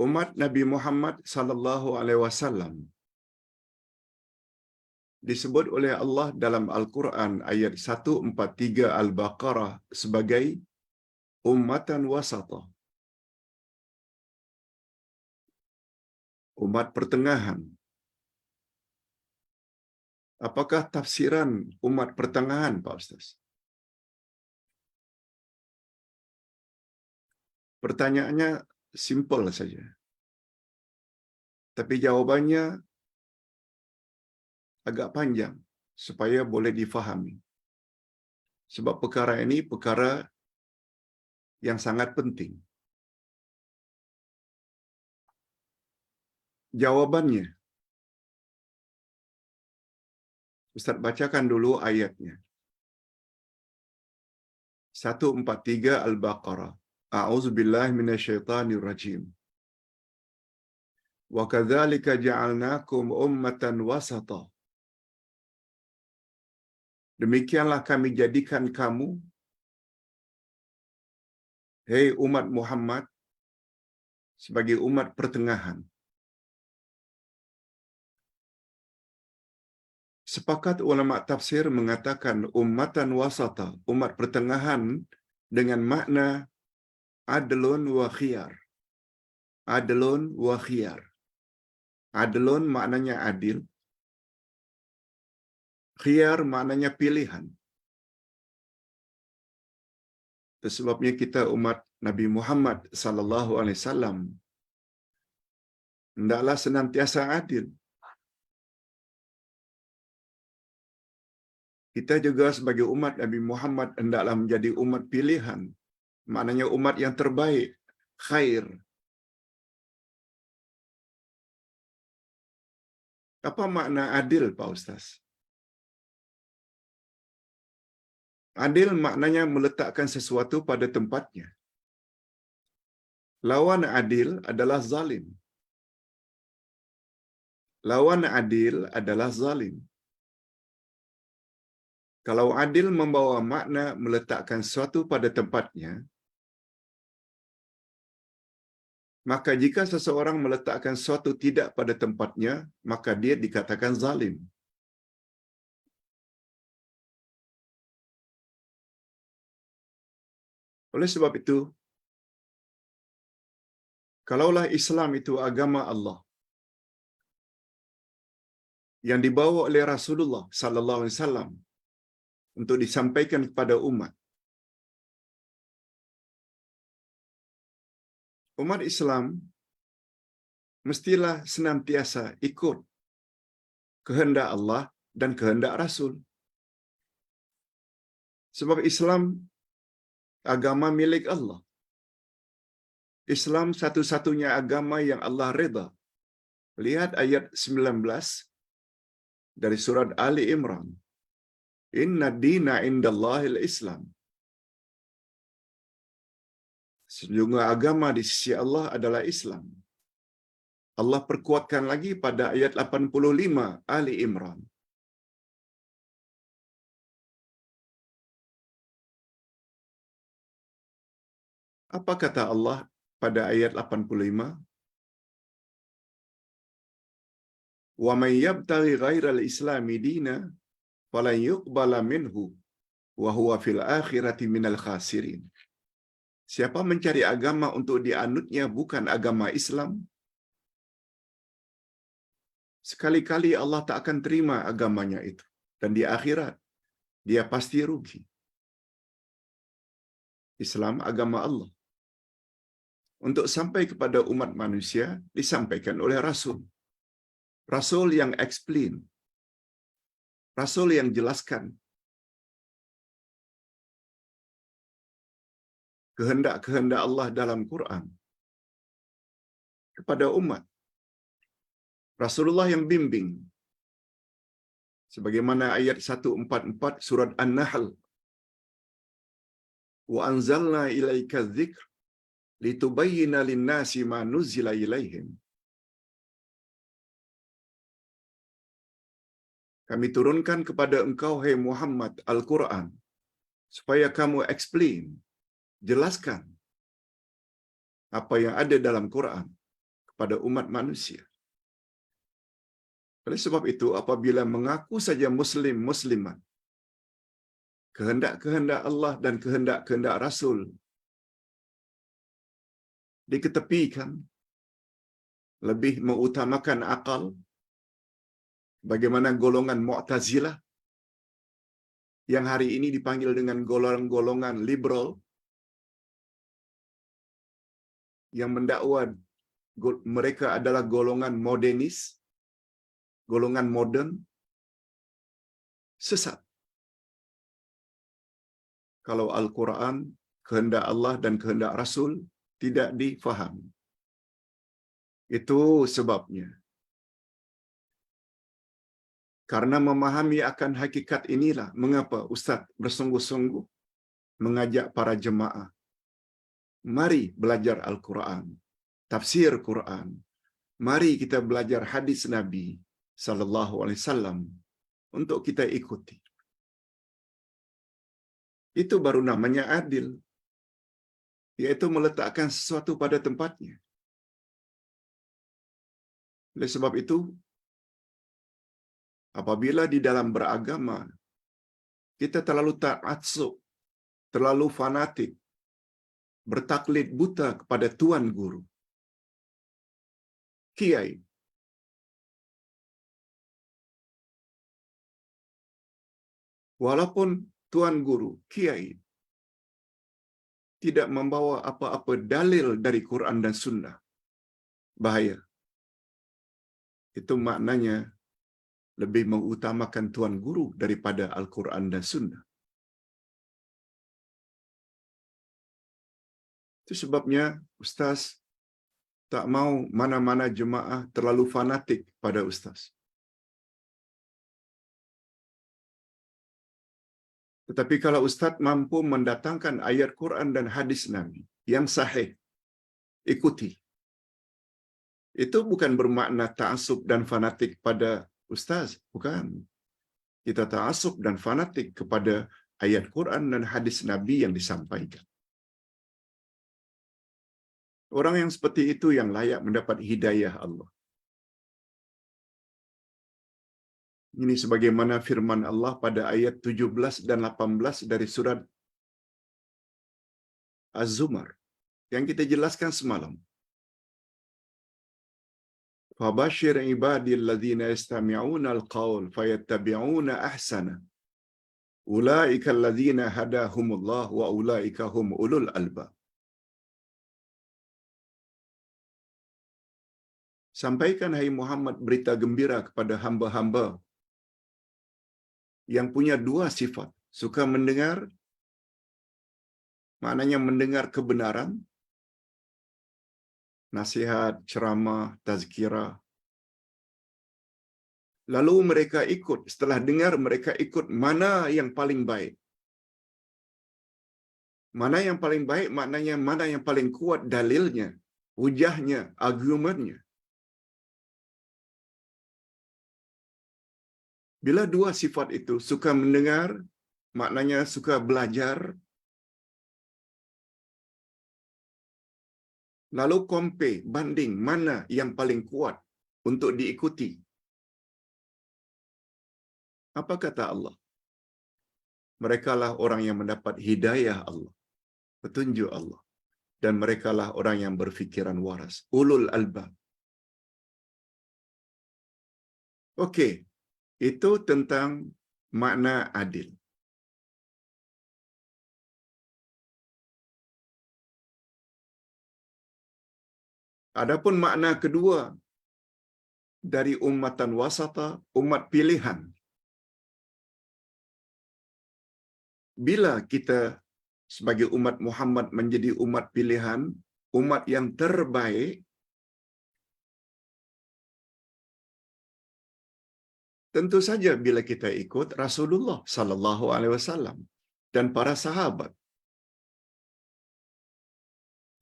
Umat Nabi Muhammad sallallahu alaihi wasallam disebut oleh Allah dalam Al-Quran ayat 143 Al-Baqarah sebagai ummatan wasata, umat pertengahan. Apakah tafsiran umat pertengahan, Pak Ustaz? Pertanyaannya simpel saja, tapi jawabannya agak panjang supaya boleh difahami. Sebab perkara ini perkara yang sangat penting. Jawabannya, Ustaz bacakan dulu ayatnya. 143 Al-Baqarah. A'udzubillahi minasyaitonir rajim. Wa kadzalika ja'alnakum ummatan wasata. Demikianlah kami jadikan kamu, hei umat Muhammad, sebagai umat pertengahan. Sepakat ulama tafsir mengatakan ummatan wasata, umat pertengahan, dengan makna adlun wa khiyar. Adlun wa khiyar. Adlun maknanya adil. Khiyar maknanya pilihan. Itu sebabnya kita umat Nabi Muhammad sallallahu alaihi wasallam hendaklah senantiasa adil. Kita juga sebagai umat Nabi Muhammad hendaklah menjadi umat pilihan. Maknanya umat yang terbaik, khair. Apa makna adil, Pak Ustaz? Adil maknanya meletakkan sesuatu pada tempatnya. Lawan adil adalah zalim. Lawan adil adalah zalim. Kalau adil membawa makna meletakkan sesuatu pada tempatnya, maka jika seseorang meletakkan sesuatu tidak pada tempatnya, maka dia dikatakan zalim. Oleh sebab itu, kalaulah Islam itu agama Allah yang dibawa oleh Rasulullah sallallahu alaihi wasallam untuk disampaikan kepada umat, umat Islam mestilah senantiasa ikut kehendak Allah dan kehendak Rasul. Sebab Islam agama milik Allah. Islam satu-satunya agama yang Allah redha. Lihat ayat 19 dari surat Ali Imran. Inna dina indallahil Islam. Sesungguhnya agama di sisi Allah adalah Islam. Allah perkuatkan lagi pada ayat 85 Ali Imran. Apa kata Allah pada ayat 85? Wa may yabtaghi ghairal islami dina falan yuqbala minhu wa huwa fil akhirati minal khasirin. Siapa mencari agama untuk dianutnya bukan agama Islam, sekali-kali Allah tak akan terima agamanya itu. Dan di akhirat, dia pasti rugi. Islam agama Allah. Untuk sampai kepada umat manusia, disampaikan oleh Rasul. Rasul yang explain. Rasul yang jelaskan kehendak-kehendak Allah dalam Quran kepada umat. Rasulullah yang bimbing. Sebagaimana ayat 144 surat An-Nahl. Wa anzalna ilaika dzikr litubayyana lin-nasi ma nuzila ilaihim. Kami turunkan kepada engkau, hai Muhammad, Al-Quran, supaya kamu explain, jelaskan apa yang ada dalam Quran pada umat manusia. Oleh sebab itu, apabila mengaku saja muslimat, kehendak-kehendak Allah dan kehendak-kehendak Rasul diketepikan, lebih mengutamakan akal, bagaimana golongan Mu'tazilah yang hari ini dipanggil dengan golongan liberal yang mendakwa mereka adalah golongan modernis, golongan modern, sesat. Kalau Al-Quran, kehendak Allah dan kehendak Rasul tidak difahami. Itu sebabnya. Karena memahami akan hakikat inilah mengapa Ustaz bersungguh-sungguh mengajak para jemaah, mari belajar Al-Quran, tafsir Quran. Mari kita belajar hadis Nabi sallallahu alaihi wasallam untuk kita ikuti. Itu baru namanya adil, yaitu meletakkan sesuatu pada tempatnya. Oleh sebab itu, apabila di dalam beragama kita terlalu ta'assub, terlalu fanatik, bertaklid buta kepada tuan guru, kiai, walaupun tuan guru, kiai tidak membawa apa-apa dalil dari Quran dan Sunnah, bahaya. Itu maknanya lebih mengutamakan tuan guru daripada Al-Quran dan Sunnah. Itu sebabnya Ustaz tak mau mana-mana jemaah terlalu fanatik pada Ustaz. Tetapi kalau Ustaz mampu mendatangkan ayat Quran dan hadis Nabi yang sahih, ikuti. Itu bukan bermakna ta'assub dan fanatik pada Ustaz. Bukan. Kita ta'assub dan fanatik kepada ayat Quran dan hadis Nabi yang disampaikan. Orang yang seperti itu yang layak mendapat hidayah Allah. Ini sebagaimana firman Allah pada ayat 17 dan 18 dari surat Az-Zumar yang kita jelaskan semalam. Fabashir ibadil ladzina yastami'una al-qaul fayattabi'una ahsana. Ulaika alladzina hadahumullah wa ulaika hum ulul albab. Sampaikan hai Muhammad berita gembira kepada hamba-hamba yang punya dua sifat. Suka mendengar, maknanya mendengar kebenaran, nasihat, ceramah, tazkirah. Lalu mereka ikut, setelah dengar mereka ikut mana yang paling baik. Mana yang paling baik maknanya mana yang paling kuat dalilnya, hujahnya, argumennya. Bila dua sifat itu, suka mendengar, maknanya suka belajar, lalu compare, banding, mana yang paling kuat untuk diikuti. Apa kata Allah? Merekalah orang yang mendapat hidayah Allah, petunjuk Allah. Dan merekalah orang yang berfikiran waras, ulul albab. Okey, itu tentang makna adil. Adapun makna kedua dari ummatan wasata, umat pilihan. Bila kita sebagai umat Muhammad menjadi umat pilihan, umat yang terbaik, tentu saja bila kita ikut Rasulullah sallallahu alaihi wasallam dan para sahabat.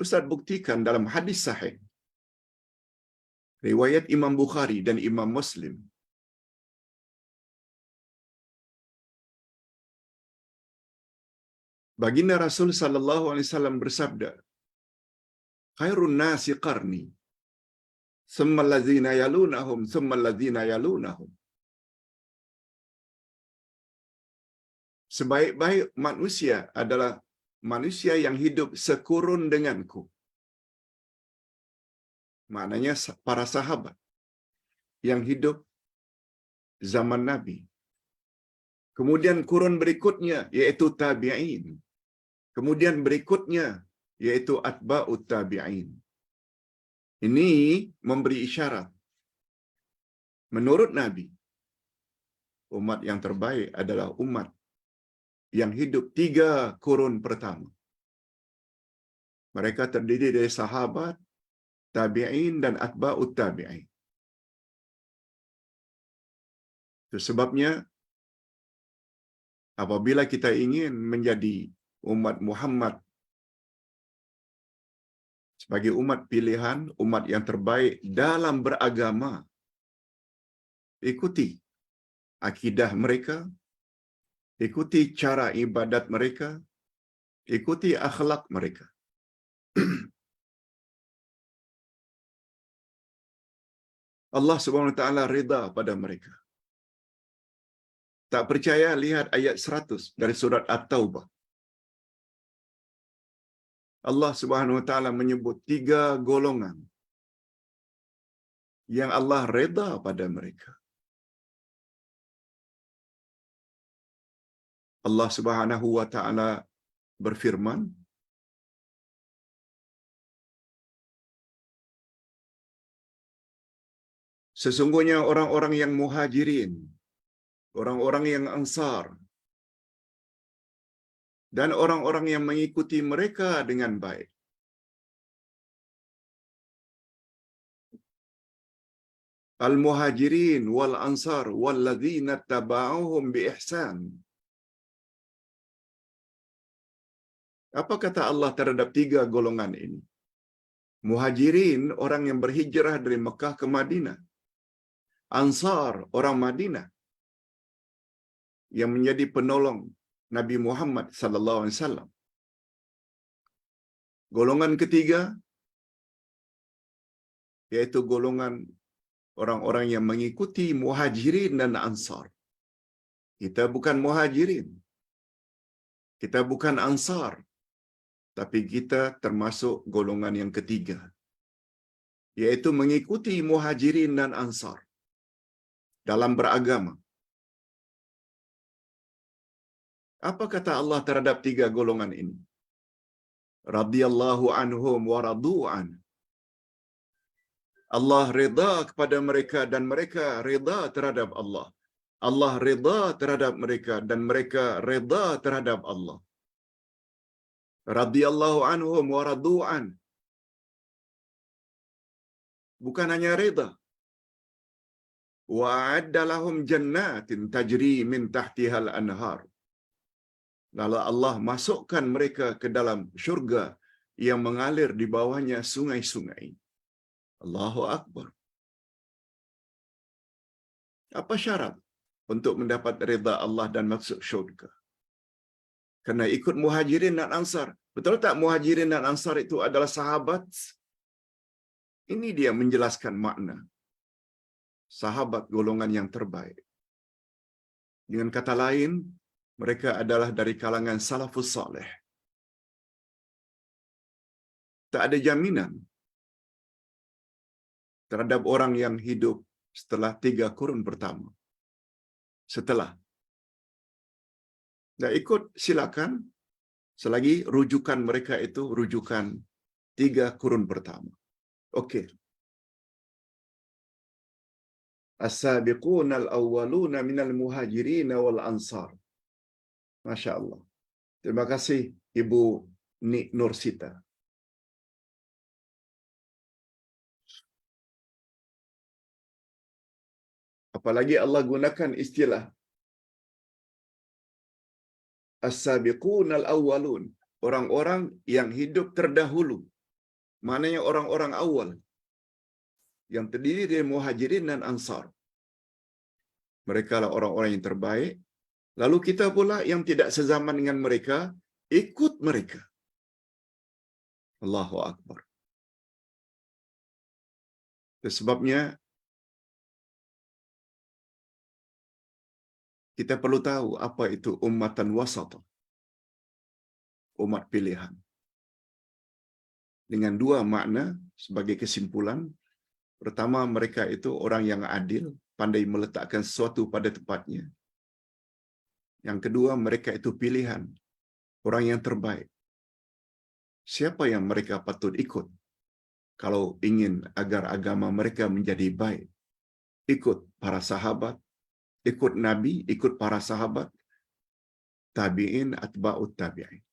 Ustaz buktikan dalam hadis sahih riwayat Imam Bukhari dan Imam Muslim. Baginda Rasul sallallahu alaihi wasallam bersabda, "Khairun nasi qarni, summal ladzina yalunahum, summal ladzina yalunahum. Sebaik-baik manusia adalah manusia yang hidup sekurun denganku. Maknanya para sahabat yang hidup zaman Nabi. Kemudian kurun berikutnya yaitu tabi'in. Kemudian berikutnya yaitu atba'ut tabi'in. Ini memberi isyarat. Menurut Nabi, umat yang terbaik adalah umat yang hidup 3 kurun pertama. Mereka terdiri dari sahabat, tabi'in dan atba'ut tabi'in. Itu sebabnya apabila kita ingin menjadi umat Muhammad sebagai umat pilihan, umat yang terbaik dalam beragama, ikuti akidah mereka, ikuti cara ibadat mereka, ikuti akhlak mereka. Allah Subhanahu wa taala ridha pada mereka. Tak percaya, lihat ayat 100 dari surat At-Taubah. Allah Subhanahu wa taala menyebut 3 golongan yang Allah redha pada mereka. Allah Subhanahu wa taala berfirman, sesungguhnya orang-orang yang muhajirin, orang-orang yang ansar, dan orang-orang yang mengikuti mereka dengan baik. Al-muhajirin wal ansar walladzina taba'uhum bi ihsan. Apa kata Allah terhadap 3 golongan ini? Muhajirin, orang yang berhijrah dari Mekah ke Madinah. Ansar, orang Madinah yang menjadi penolong Nabi Muhammad sallallahu alaihi wasallam. Golongan ketiga yaitu golongan orang-orang yang mengikuti muhajirin dan ansar. Kita bukan muhajirin, kita bukan ansar, tapi kita termasuk golongan yang ketiga, yaitu mengikuti muhajirin dan ansar dalam beragama. Apa kata Allah terhadap 3 golongan ini? Radhiyallahu anhum wa radu'an. Allah redha kepada mereka dan mereka redha terhadap Allah. Allah redha terhadap mereka dan mereka redha terhadap Allah. Radhiyallahu anhum wa radu'an. Bukan hanya redha. Wa a'adda lahum jannatin tajri min tahtiha al-anhar. Lalu Allah masukkan mereka ke dalam syurga yang mengalir di bawahnya sungai-sungai. Allahu Akbar. Apa syarat untuk mendapat redha Allah dan masuk syurga? Karena ikut muhajirin dan ansar. Betul tak muhajirin dan ansar itu adalah sahabat? Ini dia menjelaskan makna. Sahabat golongan yang terbaik. Dengan kata lain, mereka adalah dari kalangan salafus saleh. Tak ada jaminan terhadap orang yang hidup setelah 3 kurun pertama. Setelah. Dan ikut silakan, selagi rujukan mereka itu rujukan 3 kurun pertama. Okey. As-sabiquna al-awwaluna minal muhajirin wal ansar. Masya Allah. Terima kasih Ibu Nik Nursita. Apalagi Allah gunakan istilah as-sabiqun al-awwalun, orang-orang yang hidup terdahulu. Maknanya orang-orang awal yang terdiri dari muhajirin dan ansar. Mereka lah orang-orang yang terbaik. Lalu kita pula yang tidak sezaman dengan mereka, ikut mereka. Allahu Akbar. Sebabnya kita perlu tahu apa itu ummatan wasat, umat pilihan. Dengan dua makna sebagai kesimpulan. Pertama, mereka itu orang yang adil, pandai meletakkan sesuatu pada tempatnya. Yang kedua, mereka itu pilihan, orang yang terbaik. Siapa yang mereka patut ikut kalau ingin agar agama mereka menjadi baik? Ikut para sahabat, ikut Nabi, ikut para sahabat, tabi'in, atba'ut tabi'in.